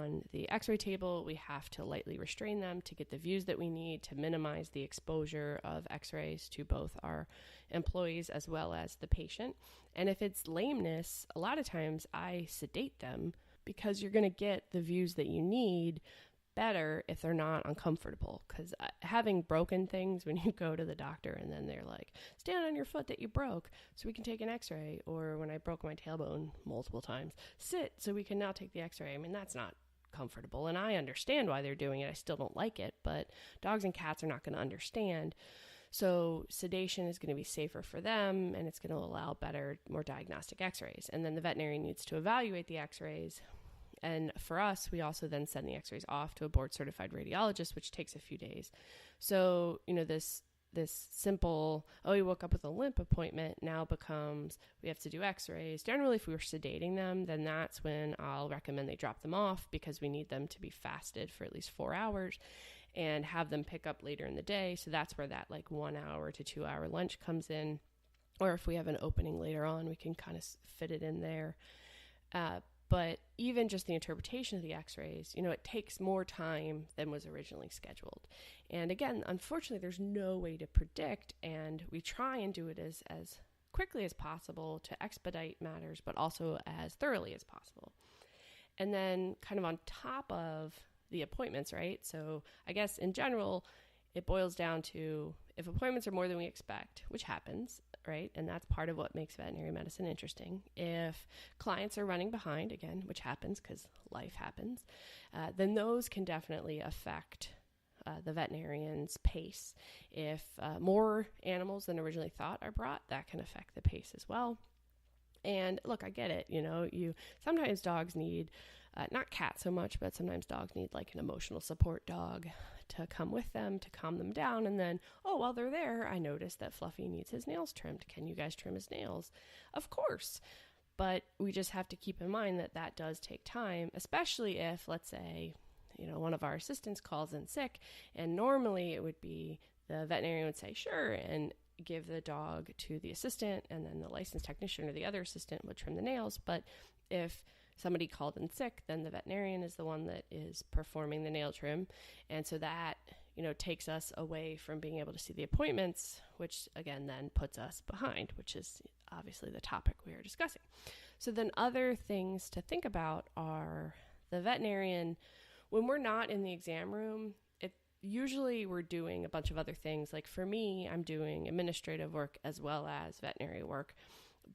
on the x-ray table, we have to lightly restrain them to get the views that we need to minimize the exposure of x-rays to both our employees as well as the patient. And if it's lameness, a lot of times I sedate them because you're going to get the views that you need better if they're not uncomfortable. Because having broken things, when you go to the doctor and then they're like, stand on your foot that you broke so we can take an x-ray, or when I broke my tailbone multiple times, sit so we can now take the x-ray. I mean, that's not comfortable, and I understand why they're doing it. I still don't like it, but dogs and cats are not going to understand. So sedation is going to be safer for them, and it's going to allow better, more diagnostic x-rays. And then the veterinarian needs to evaluate the x-rays. And for us, we also then send the x-rays off to a board-certified radiologist, which takes a few days. So, this simple, you woke up with a limp appointment now becomes, we have to do x-rays. Generally, if we were sedating them, then that's when I'll recommend they drop them off, because we need them to be fasted for at least 4 hours and have them pick up later in the day. So that's where that 1 hour to 2 hour lunch comes in. Or if we have an opening later on, we can kind of fit it in there. But even just the interpretation of the x-rays, it takes more time than was originally scheduled. And again, unfortunately, there's no way to predict, and we try and do it as quickly as possible to expedite matters, but also as thoroughly as possible. And then kind of on top of the appointments, right? So I guess in general, it boils down to, if appointments are more than we expect, which happens, right? And that's part of what makes veterinary medicine interesting. If clients are running behind, again, which happens because life happens, then those can definitely affect the veterinarian's pace. If more animals than originally thought are brought, that can affect the pace as well. And look, I get it. Sometimes dogs need, not cats so much, but sometimes dogs need an emotional support dog to come with them, to calm them down. And then, while they're there, I noticed that Fluffy needs his nails trimmed. Can you guys trim his nails? Of course. But we just have to keep in mind that that does take time, especially if, let's say, one of our assistants calls in sick, and normally it would be the veterinarian would say, sure, and give the dog to the assistant, and then the licensed technician or the other assistant would trim the nails. But if somebody called in sick, then the veterinarian is the one that is performing the nail trim. And so that, takes us away from being able to see the appointments, which again then puts us behind, which is obviously the topic we are discussing. So then other things to think about are the veterinarian, when we're not in the exam room, usually we're doing a bunch of other things. Like for me, I'm doing administrative work as well as veterinary work,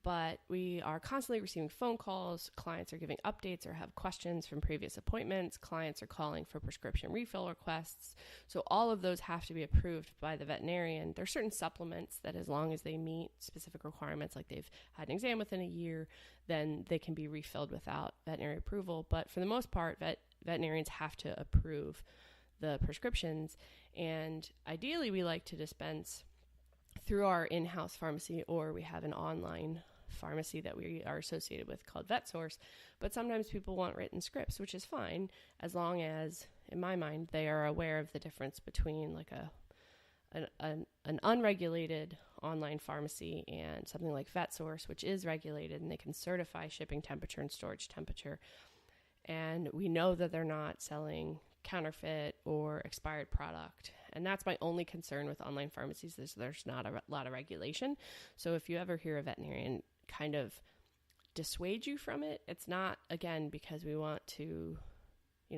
but we are constantly receiving phone calls. Clients are giving updates or have questions from previous appointments. Clients are calling for prescription refill requests. So all of those have to be approved by the veterinarian. There are certain supplements that, as long as they meet specific requirements, like they've had an exam within a year, then they can be refilled without veterinary approval. But for the most part, veterinarians have to approve the prescriptions, and ideally we like to dispense through our in-house pharmacy, or we have an online pharmacy that we are associated with called VetSource. But sometimes people want written scripts, which is fine, as long as, in my mind, they are aware of the difference between an unregulated online pharmacy and something like VetSource, which is regulated, and they can certify shipping temperature and storage temperature. And we know that they're not selling counterfeit or expired product. And that's my only concern with online pharmacies, is there's not a lot of regulation. So if you ever hear a veterinarian kind of dissuade you from it, it's not, again, because we want to,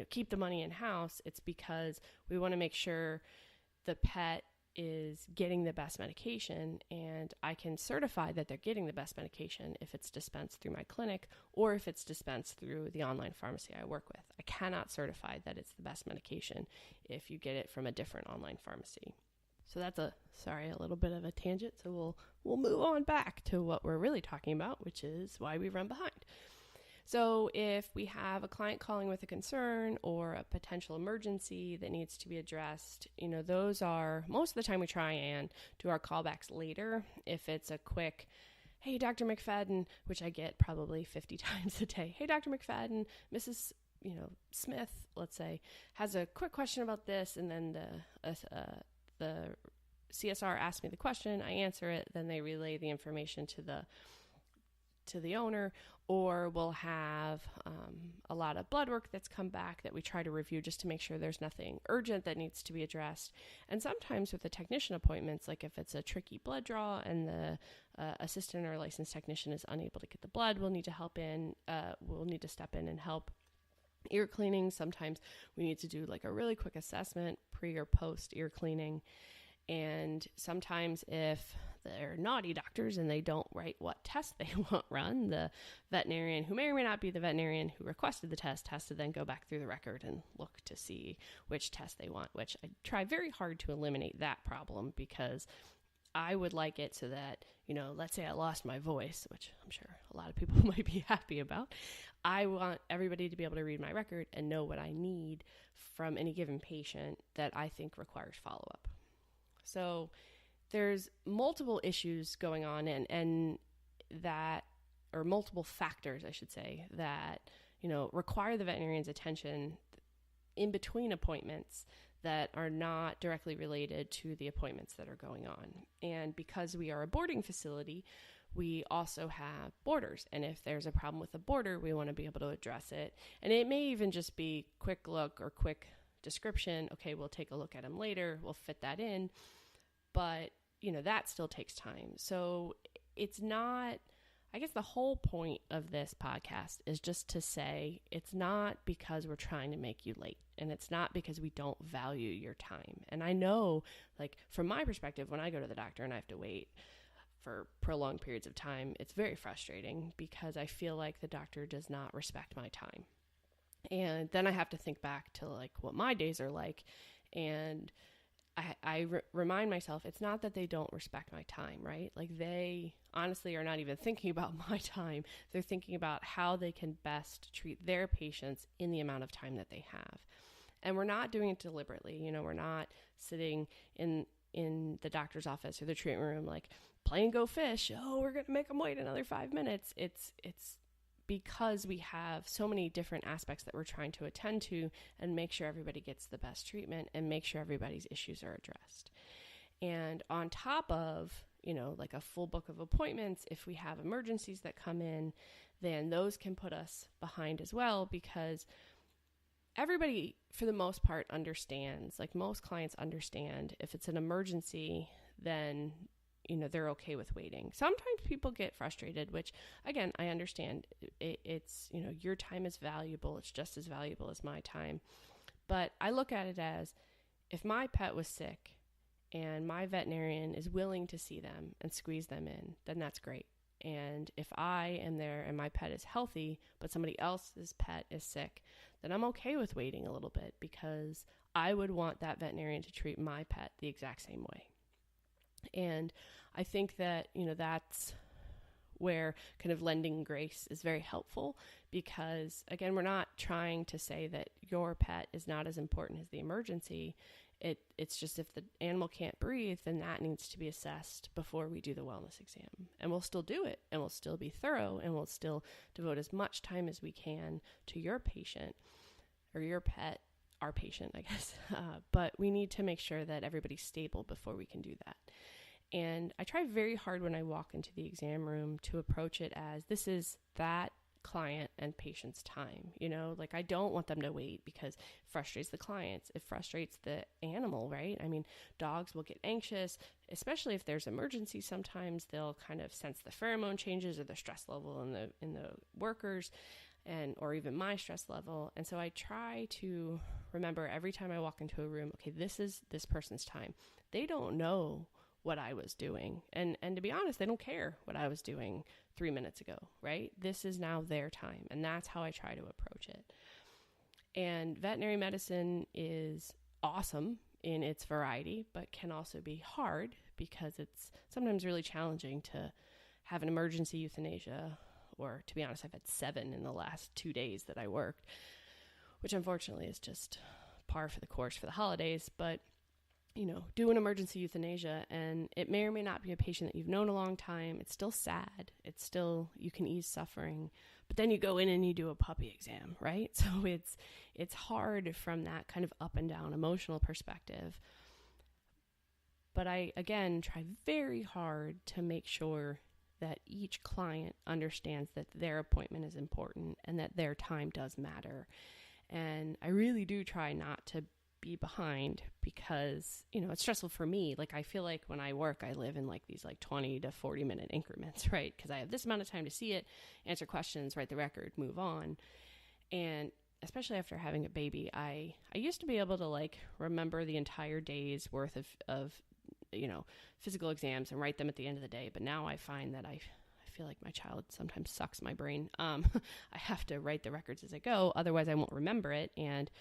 keep the money in house. It's because we want to make sure the pet is getting the best medication, and I can certify that they're getting the best medication if it's dispensed through my clinic or if it's dispensed through the online pharmacy I work with. I cannot certify that it's the best medication if you get it from a different online pharmacy. So that's a little bit of a tangent. So we'll move on back to what we're really talking about, which is why we run behind. So if we have a client calling with a concern or a potential emergency that needs to be addressed, those are, most of the time we try and do our callbacks later. If it's a quick, hey, Dr. McFaddin, which I get probably 50 times a day. Hey, Dr. McFaddin, Mrs. Smith, let's say, has a quick question about this. And then the CSR asks me the question, I answer it, then they relay the information to the to the owner, or we'll have a lot of blood work that's come back that we try to review just to make sure there's nothing urgent that needs to be addressed. And sometimes with the technician appointments, like if it's a tricky blood draw and the assistant or licensed technician is unable to get the blood, we'll need to step in and help. Ear cleaning, sometimes we need to do like a really quick assessment pre or post ear cleaning. And sometimes if they're naughty doctors and they don't write what test they want run, the veterinarian, who may or may not be the veterinarian who requested the test, has to then go back through the record and look to see which test they want, which I try very hard to eliminate that problem, because I would like it so that, let's say I lost my voice, which I'm sure a lot of people might be happy about. I want everybody to be able to read my record and know what I need from any given patient that I think requires follow-up. So there's multiple issues going on and that, or multiple factors, I should say, that, require the veterinarian's attention in between appointments that are not directly related to the appointments that are going on. And because we are a boarding facility, we also have boarders. And if there's a problem with the boarder, we want to be able to address it. And it may even just be quick look or quick description. Okay, we'll take a look at him later. We'll fit that in. But, that still takes time. So it's not, I guess the whole point of this podcast is just to say it's not because we're trying to make you late, and it's not because we don't value your time. And I know, like, from my perspective, when I go to the doctor and I have to wait for prolonged periods of time, it's very frustrating because I feel like the doctor does not respect my time. And then I have to think back to like what my days are like. And I remind myself, it's not that they don't respect my time, right? Like they honestly are not even thinking about my time. They're thinking about how they can best treat their patients in the amount of time that they have. And we're not doing it deliberately. We're not sitting in the doctor's office or the treatment room like play and go fish. Oh, we're going to make them wait another 5 minutes. It's because we have so many different aspects that we're trying to attend to and make sure everybody gets the best treatment and make sure everybody's issues are addressed. And on top of, like a full book of appointments, if we have emergencies that come in, then those can put us behind as well, because everybody, for the most part, understands, like most clients understand, if it's an emergency, then they're okay with waiting. Sometimes people get frustrated, which again, I understand. It's, your time is valuable. It's just as valuable as my time. But I look at it as, if my pet was sick and my veterinarian is willing to see them and squeeze them in, then that's great. And if I am there and my pet is healthy, but somebody else's pet is sick, then I'm okay with waiting a little bit, because I would want that veterinarian to treat my pet the exact same way. And I think that, that's where kind of lending grace is very helpful, because again, we're not trying to say that your pet is not as important as the emergency. It's just, if the animal can't breathe, then that needs to be assessed before we do the wellness exam. And we'll still do it, and we'll still be thorough, and we'll still devote as much time as we can to your patient or your pet, our patient, I guess. But we need to make sure that everybody's stable before we can do that. And I try very hard when I walk into the exam room to approach it as, this is that client and patient's time. Like I don't want them to wait, because it frustrates the clients. It frustrates the animal, right? I mean, dogs will get anxious, especially if there's emergency. Sometimes they'll kind of sense the pheromone changes or the stress level in the workers, or even my stress level. And so I try to remember every time I walk into a room, okay, this is this person's time. They don't know what I was doing. And to be honest, they don't care what I was doing 3 minutes ago, right? This is now their time. And that's how I try to approach it. And veterinary medicine is awesome in its variety, but can also be hard, because it's sometimes really challenging to have an emergency euthanasia, or to be honest, I've had 7 in the last 2 days that I worked, which unfortunately is just par for the course for the holidays. But do an emergency euthanasia, and it may or may not be a patient that you've known a long time. It's still sad. It's still, you can ease suffering, but then you go in and you do a puppy exam, right? So it's hard from that kind of up and down emotional perspective. But I, again, try very hard to make sure that each client understands that their appointment is important and that their time does matter. And I really do try not to be behind because, it's stressful for me. Like, I feel like when I work, I live in like these 20 to 40 minute increments, right? Because I have this amount of time to see it, answer questions, write the record, move on. And especially after having a baby, I used to be able to remember the entire day's worth of physical exams and write them at the end of the day. But now I find that I feel like my child sometimes sucks my brain. I have to write the records as I go. Otherwise I won't remember it. And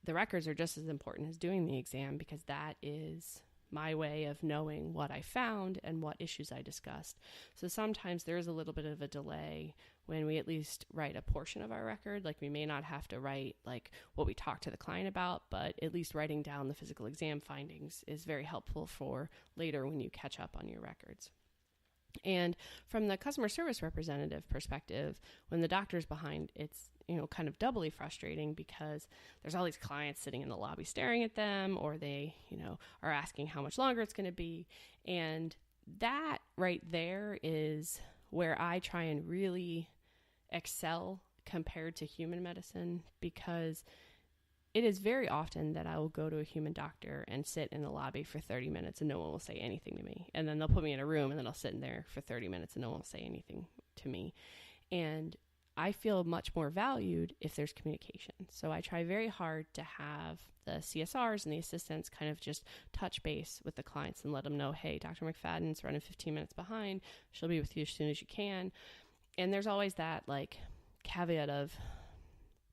the records are just as important as doing the exam, because that is my way of knowing what I found and what issues I discussed. So sometimes there is a little bit of a delay when we at least write a portion of our record. Like, we may not have to write what we talked to the client about, but at least writing down the physical exam findings is very helpful for later when you catch up on your records. And from the customer service representative perspective, when the doctor's behind, it's, kind of doubly frustrating because there's all these clients sitting in the lobby staring at them, or they, are asking how much longer it's going to be. And that right there is where I try and really excel compared to human medicine, because it is very often that I will go to a human doctor and sit in the lobby for 30 minutes and no one will say anything to me. And then they'll put me in a room and then I'll sit in there for 30 minutes and no one will say anything to me. And I feel much more valued if there's communication. So I try very hard to have the CSRs and the assistants kind of just touch base with the clients and let them know, hey, Dr. McFaddin's running 15 minutes behind. She'll be with you as soon as you can. And there's always that caveat of,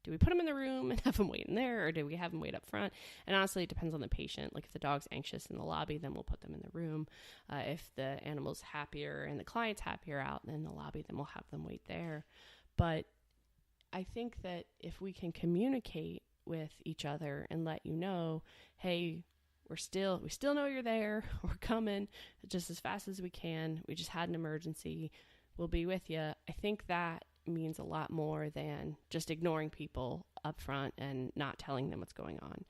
do we put them in the room and have them wait in there, or do we have them wait up front? And honestly, it depends on the patient. Like, if the dog's anxious in the lobby, then we'll put them in the room. If the animal's happier and the client's happier out in the lobby, then we'll have them wait there. But I think that if we can communicate with each other and let you know, hey, we still know you're there. We're coming just as fast as we can. We just had an emergency. We'll be with you. I think that means a lot more than just ignoring people up front and not telling them what's going on.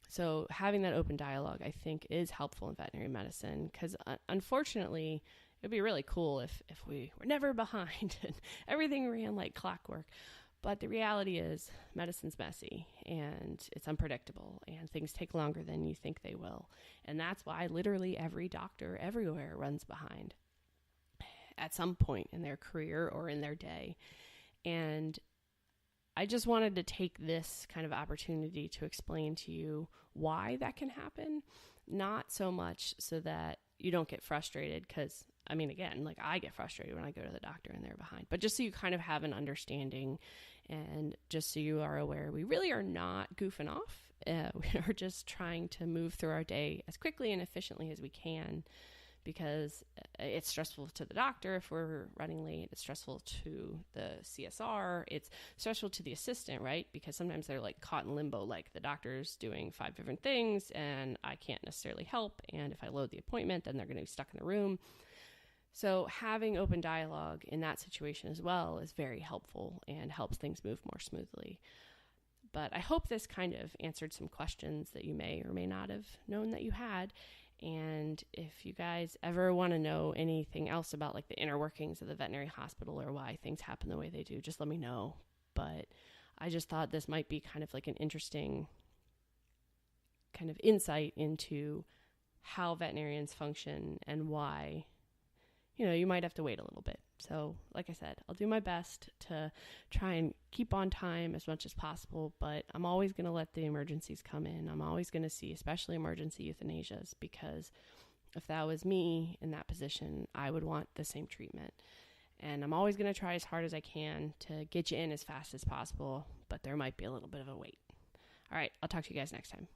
So having that open dialogue, I think, is helpful in veterinary medicine, because unfortunately, it'd be really cool if we were never behind and everything ran like clockwork. But the reality is medicine's messy and it's unpredictable and things take longer than you think they will. And that's why literally every doctor everywhere runs behind at some point in their career or in their day. And I just wanted to take this kind of opportunity to explain to you why that can happen, not so much so that you don't get frustrated, because again, I get frustrated when I go to the doctor and they're behind, but just so you kind of have an understanding and just so you are aware, we really are not goofing off. We are just trying to move through our day as quickly and efficiently as we can, because it's stressful to the doctor if we're running late. It's stressful to the CSR. It's stressful to the assistant, right? Because sometimes they're caught in limbo, the doctor's doing 5 different things and I can't necessarily help. And if I load the appointment, then they're going to be stuck in the room. So having open dialogue in that situation as well is very helpful and helps things move more smoothly. But I hope this kind of answered some questions that you may or may not have known that you had. And if you guys ever want to know anything else about the inner workings of the veterinary hospital or why things happen the way they do, just let me know. But I just thought this might be kind of an interesting kind of insight into how veterinarians function and why, you might have to wait a little bit. So like I said, I'll do my best to try and keep on time as much as possible, but I'm always going to let the emergencies come in. I'm always going to see, especially emergency euthanasias, because if that was me in that position, I would want the same treatment. And I'm always going to try as hard as I can to get you in as fast as possible, but there might be a little bit of a wait. All right, I'll talk to you guys next time.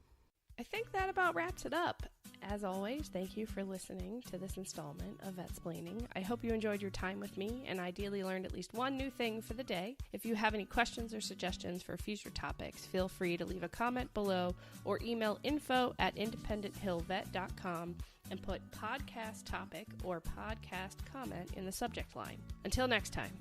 I think that about wraps it up. As always, thank you for listening to this installment of Vetsplaining. I hope you enjoyed your time with me and ideally learned at least one new thing for the day. If you have any questions or suggestions for future topics, feel free to leave a comment below or email info@independenthillvet.com and put podcast topic or podcast comment in the subject line. Until next time.